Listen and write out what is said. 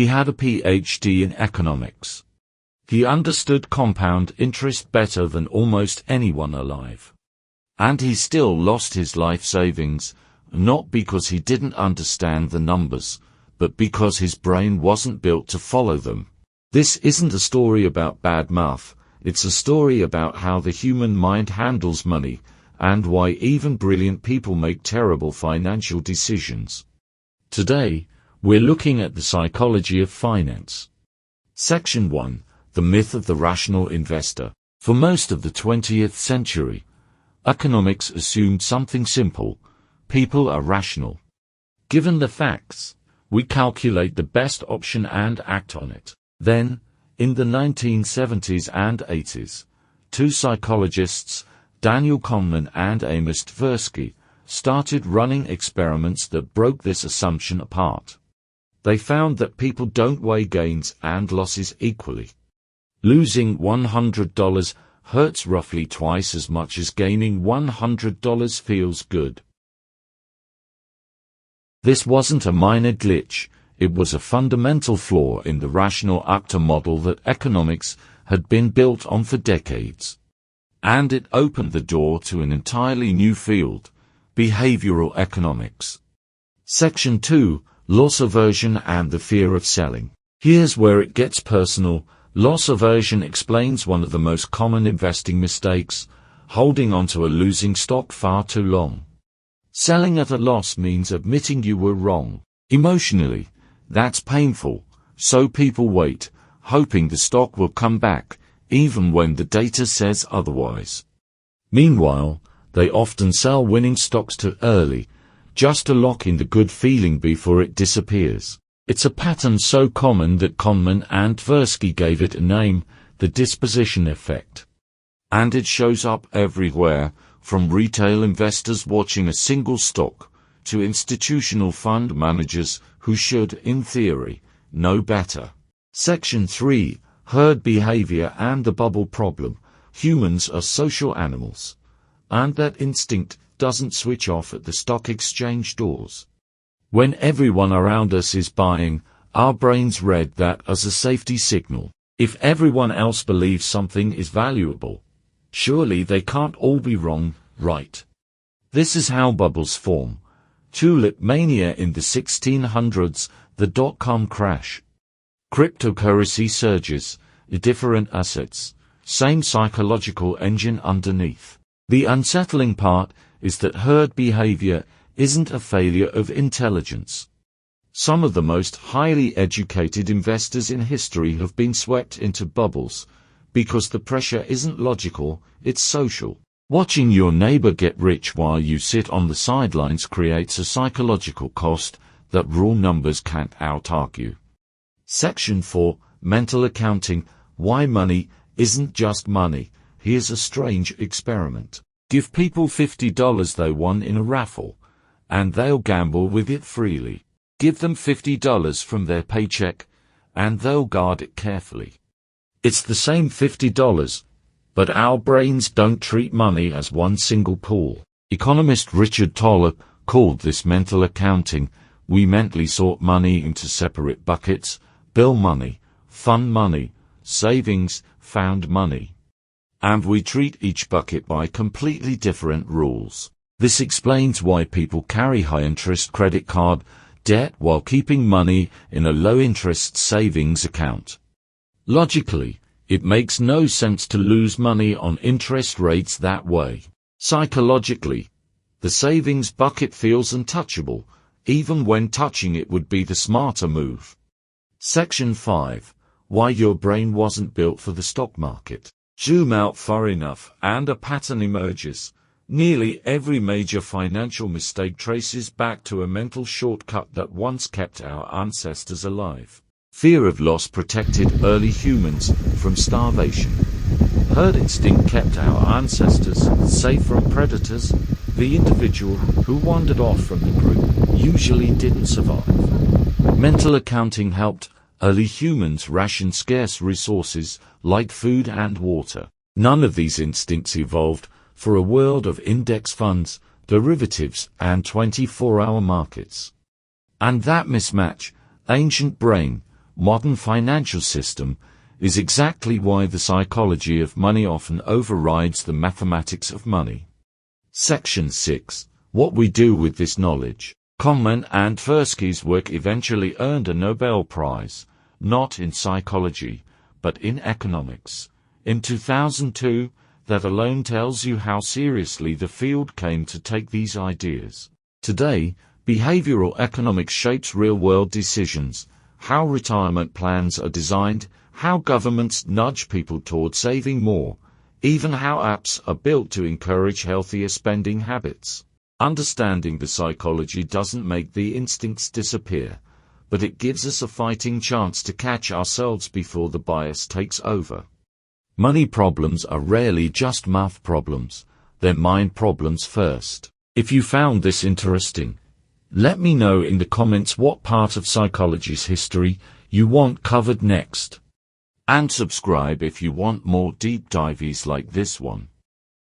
He had a PhD in economics. He understood compound interest better than almost anyone alive. And he still lost his life savings, not because he didn't understand the numbers, but because his brain wasn't built to follow them. This isn't a story about bad math, it's a story about how the human mind handles money, and why even brilliant people make terrible financial decisions. Today, we're looking at the psychology of finance. Section 1. The myth of the rational investor. For most of the 20th century, economics assumed something simple: people are rational. Given the facts, we calculate the best option and act on it. Then, in the 1970s and 80s, two psychologists, Daniel Kahneman and Amos Tversky, started running experiments that broke this assumption apart. They found that people don't weigh gains and losses equally. Losing $100 hurts roughly twice as much as gaining $100 feels good. This wasn't a minor glitch, it was a fundamental flaw in the rational actor model that economics had been built on for decades. And it opened the door to an entirely new field: behavioral economics. Section 2. Loss aversion and the fear of selling. Here's where it gets personal. Loss aversion explains one of the most common investing mistakes: holding onto a losing stock far too long. Selling at a loss means admitting you were wrong. Emotionally, that's painful, so people wait, hoping the stock will come back, even when the data says otherwise. Meanwhile, they often sell winning stocks too early, just to lock in the good feeling before it disappears. It's a pattern so common that Kahneman and Tversky gave it a name: the disposition effect. And it shows up everywhere, from retail investors watching a single stock, to institutional fund managers who should, in theory, know better. Section 3. Herd behavior and the bubble problem. Humans are social animals, and that instinct doesn't switch off at the stock exchange doors. When everyone around us is buying, our brains read that as a safety signal. If everyone else believes something is valuable, surely they can't all be wrong, right? This is how bubbles form. Tulip mania in the 1600s, the dot-com crash. Cryptocurrency surges, different assets, same psychological engine underneath. The unsettling part is that herd behavior isn't a failure of intelligence. Some of the most highly educated investors in history have been swept into bubbles, because the pressure isn't logical, it's social. Watching your neighbor get rich while you sit on the sidelines creates a psychological cost that raw numbers can't out-argue. Section 4. Mental accounting. Why money isn't just money. Here's a strange experiment. Give people $50 they won in a raffle, and they'll gamble with it freely. Give them $50 from their paycheck, and they'll guard it carefully. It's the same $50, but our brains don't treat money as one single pool. Economist Richard Thaler called this mental accounting. We mentally sort money into separate buckets: bill money, fun money, savings, found money. And we treat each bucket by completely different rules. This explains why people carry high-interest credit card debt while keeping money in a low-interest savings account. Logically, it makes no sense to lose money on interest rates that way. Psychologically, the savings bucket feels untouchable, even when touching it would be the smarter move. Section 5. Why your brain wasn't built for the stock market. Zoom out far enough, and a pattern emerges. Nearly every major financial mistake traces back to a mental shortcut that once kept our ancestors alive. Fear of loss protected early humans from starvation. Herd instinct kept our ancestors safe from predators. The individual who wandered off from the group usually didn't survive. Mental accounting helped early humans ration scarce resources like food and water. None of these instincts evolved for a world of index funds, derivatives, and 24-hour markets. And that mismatch, ancient brain, modern financial system is exactly why the psychology of money often overrides the mathematics of money. Section 6. What we do with this knowledge. Kahneman and Tversky's work eventually earned a Nobel Prize, not in psychology, but in economics. In 2002, that alone tells you how seriously the field came to take these ideas. Today, behavioral economics shapes real-world decisions, how retirement plans are designed, how governments nudge people toward saving more, even how apps are built to encourage healthier spending habits. Understanding the psychology doesn't make the instincts disappear, but it gives us a fighting chance to catch ourselves before the bias takes over. Money problems are rarely just math problems, they're mind problems first. If you found this interesting, let me know in the comments what part of psychology's history you want covered next. And subscribe if you want more deep dives like this one.